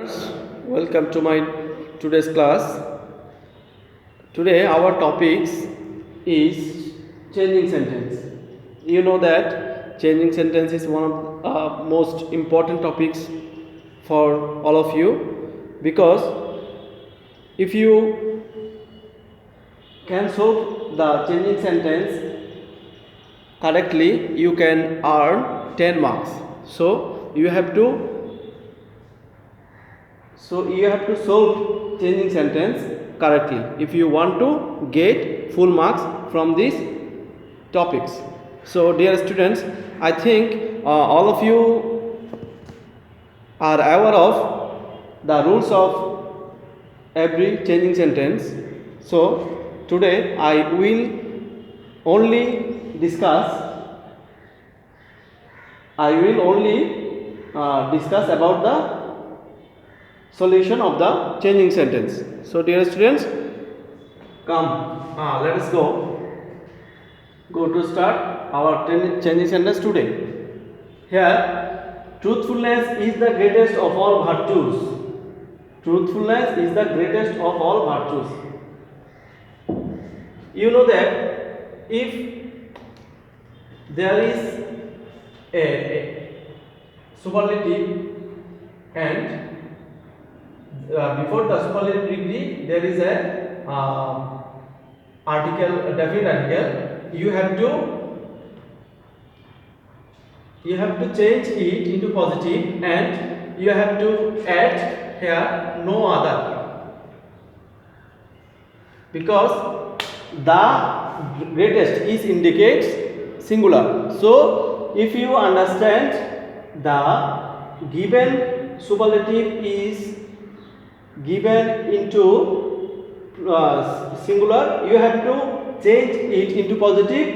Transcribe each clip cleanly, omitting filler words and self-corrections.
Welcome to my today's class. Today our topics is changing sentence. You know that changing sentence is one of the most important topics for all of you, because if you can solve the changing sentence correctly, you can earn 10 marks. So you have to solve changing sentence correctly if you want to get full marks from these topics. So dear students, I think all of you are aware of the rules of every changing sentence. So today I will only discuss about the solution of the changing sentence. So dear students, come, let us go to start our changing sentence today. Here, truthfulness is the greatest of all virtues. Truthfulness is the greatest of all virtues. You know that if there is a superlative and before the superlative degree there is a article, a definite article, you have to change it into positive and you have to add here no other, because the greatest is indicates singular. So if you understand the given superlative is given into singular, you have to change it into positive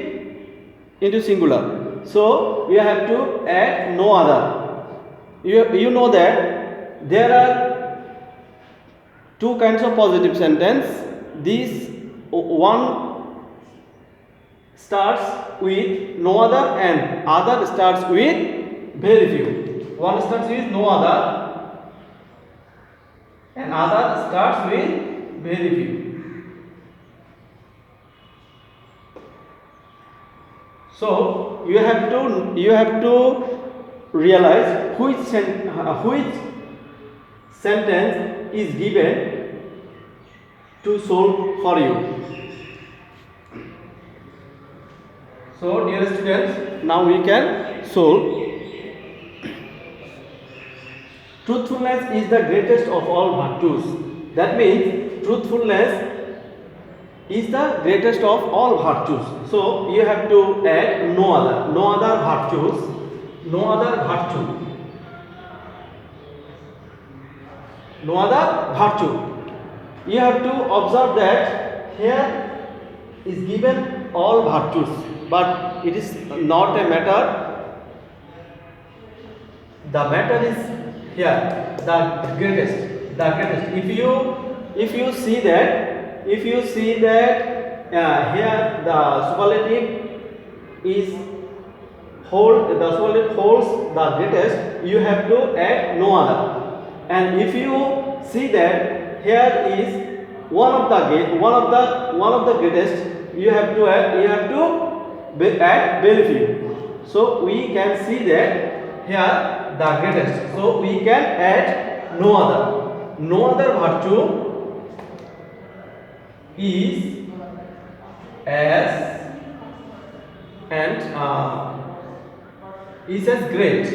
into singular. So you have to add no other. You know that there are two kinds of positive sentence. This one starts with no other and other starts with very few. One starts with no other and other starts with very few. So you have to realize which sentence is given to solve for you. So dear students, now we can solve. Truthfulness is the greatest of all virtues. That means truthfulness is the greatest of all virtues. So you have to add no other virtues, no other virtue, no other virtue. You have to observe that here is given all virtues, but it is not a matter. The matter is here the greatest. If you see that here the superlative holds the greatest, you have to add no other. And if you see that here is one of the greatest, you have to add very few. So we can see that here the greatest. So we can add no other. No other virtue is as great.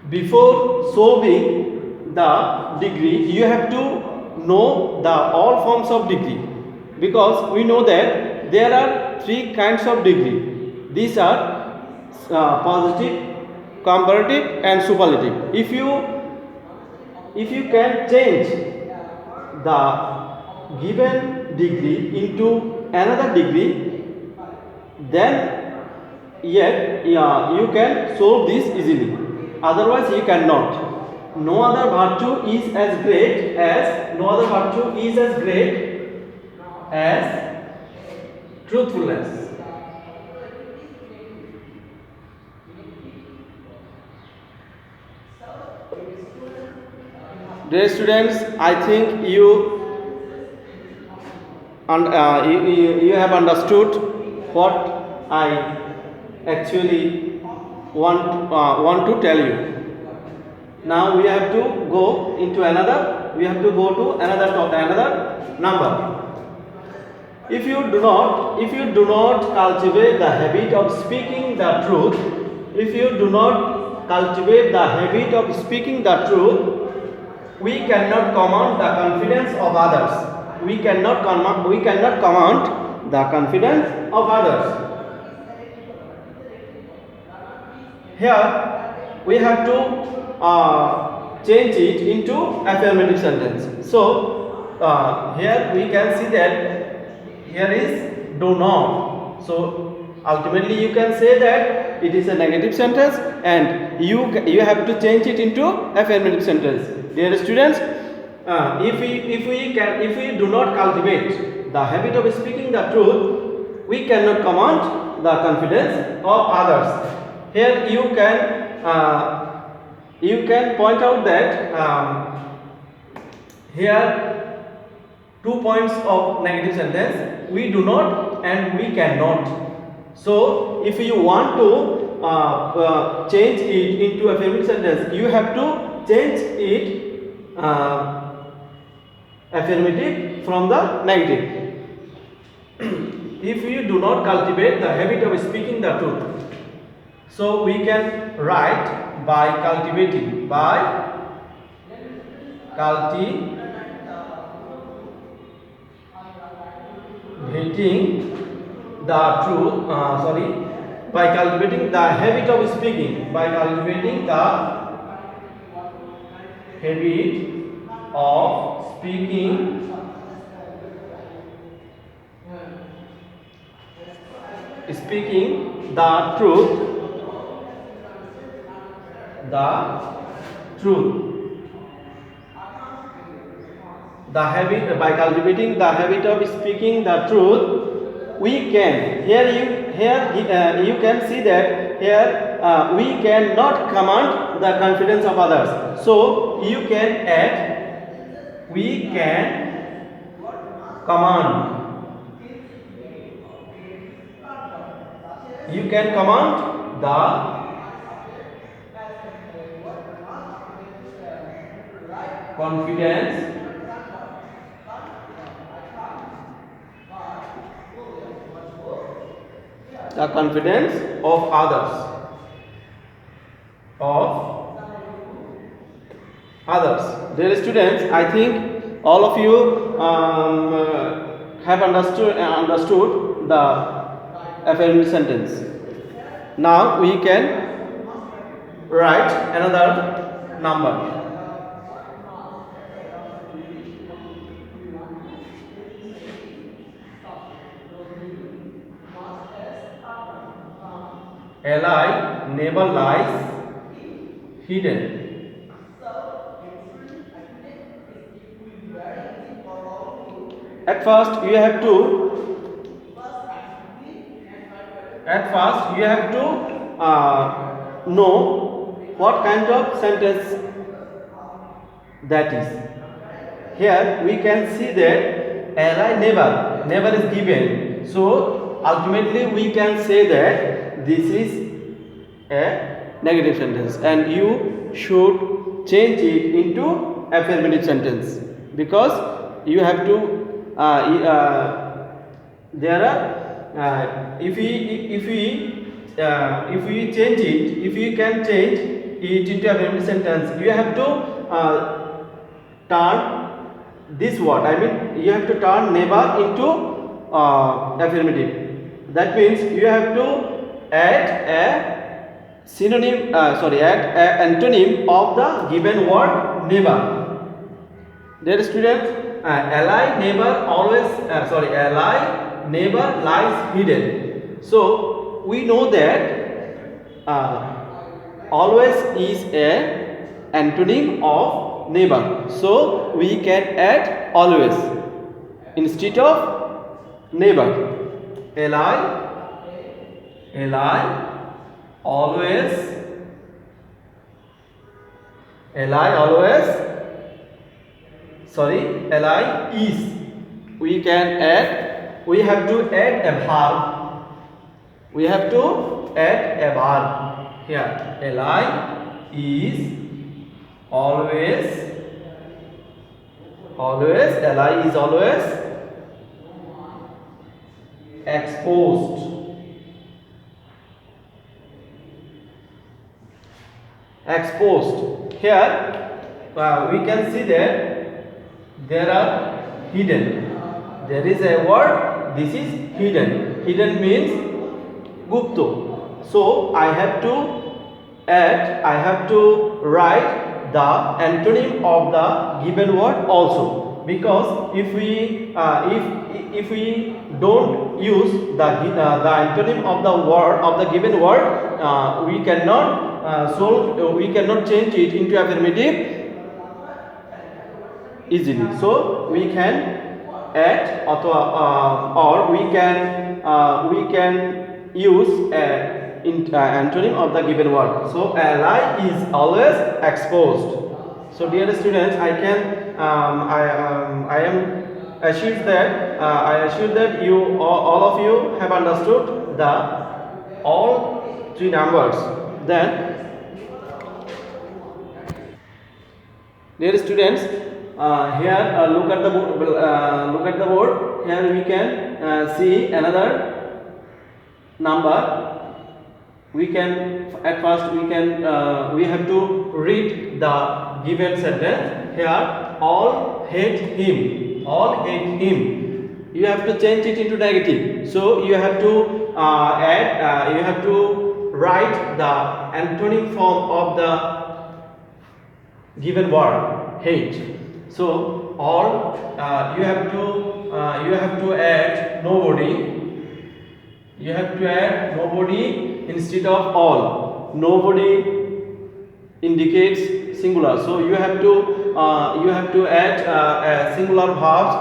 Before solving the degree, you have to know the all forms of degree, because we know that there are three kinds of degree. These are positive, comparative and superlative. If you can change the given degree into another degree, then you can solve this easily. Otherwise you cannot. No other virtue is as great as truthfulness. Dear students, I think you have understood what I actually want to tell you. Now we have to go into another. We have to go to another number. If you do not cultivate the habit of speaking the truth, if you do not cultivate the habit of speaking the truth, we cannot command the confidence of others. We cannot command the confidence of others. Here we have to change it into affirmative sentence. So here we can see that here is do not. So ultimately you can say that it is a negative sentence, and you have to change it into affirmative sentence. Dear students, if we do not cultivate the habit of speaking the truth, we cannot command the confidence of others. Here you can point out that here 2 points of negative sentence: we do not and we cannot. So if you want to change it into affirmative sentence, you have to change it affirmative from the negative. If you do not cultivate the habit of speaking the truth, so we can write by cultivating the truth, by cultivating the habit of speaking, by cultivating the habit of speaking the truth, by cultivating the habit of speaking the truth, we can, here you can see that here we cannot command the confidence of others. So you can add, we can command. You can command the confidence of others. Dear students, I think all of you have understood the affirmative sentence. Now we can write another number. Li never lies hidden. At first you have to know what kind of sentence that is. Here we can see that Li never is given. So ultimately we can say that this is a negative sentence, and you should change it into affirmative sentence, because you have to if we change it, if you can change it into affirmative sentence, you have to turn this word, I mean you have to turn never into affirmative. That means you have to add a synonym, add an antonym of the given word never. Dear students, Li never lies hidden. So we know that always is a antonym of never. So we can add always instead of never. Li always Li always, sorry, Li is. We can add, we have to add a verb. We have to add a verb here. Li is always, Li is always exposed. Exposed. Here we can see that there are hidden. There is a word, this is hidden. Hidden means gupto. So I have to add, I have to write the antonym of the given word also, because if we don't use the antonym of the word, of the given word, we cannot we cannot change it into affirmative easily. So we can add or we can use antonym of the given word. So Li is always exposed. So dear students, I am assured that you all of you have understood the all three numbers. Then dear students, here look at the board. Here we can see another number. We can at first we have to read the given sentence. Here, all hate him. All hate him. You have to change it into negative. So you have to you have to write the antonym form of the given word, hate. So all you have to add nobody. You have to add nobody instead of all. Nobody indicates singular, so you have to add a singular verbs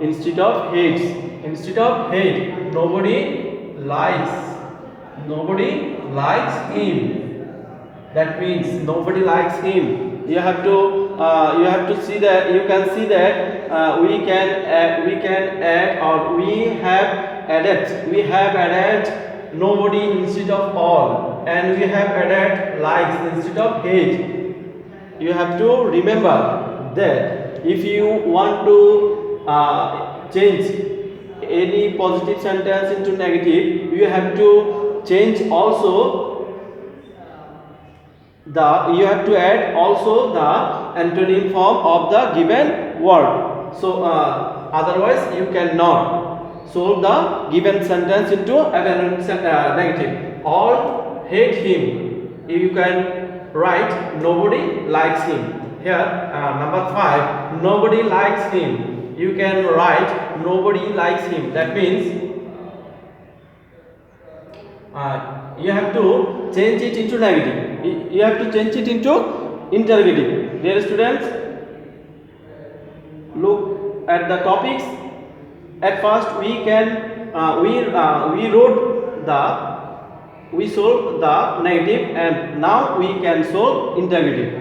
instead of hates. Instead of hate, nobody likes him. That means nobody likes him. You have to see that, you can see that we can add, or we have added nobody instead of all, and we have added likes instead of hate. You have to remember that if you want to change any positive sentence into negative, you have to change also you have to add also the antonym form of the given word. So otherwise you cannot solve the given sentence into a negative. All hate him. You can write nobody likes him. Here number 5, nobody likes him. You can write nobody likes him. That means you have to change it into negative. You have to change it into interrogative. Dear students, look at the topics. At first we solved the negative, and now we can solve interrogative.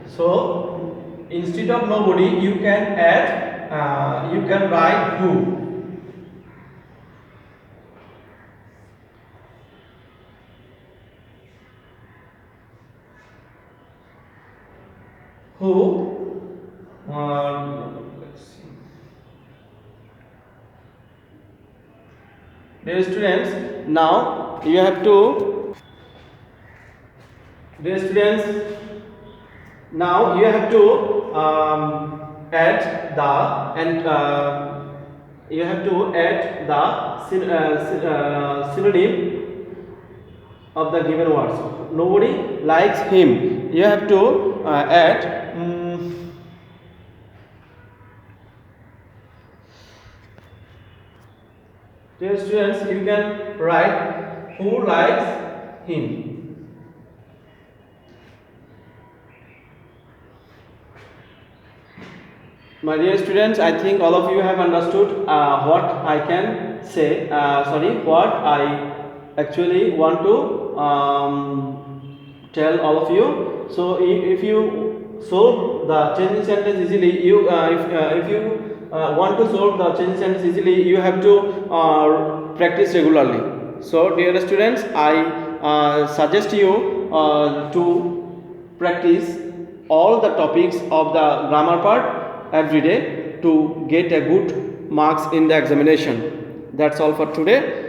So instead of nobody, you can add you can write who. Who let's see. Dear students, now you have to add the synonym of the given words. Nobody likes him. You have to add dear students, you can write who likes him. My dear students, I think all of you have understood what I can say. What I actually want to tell all of you. So if you solve the changing sentence easily, if you want to solve the changing sentence easily, you have to practice regularly. So dear students, I suggest you to practice all the topics of the grammar part every day to get a good marks in the examination. That's all for today.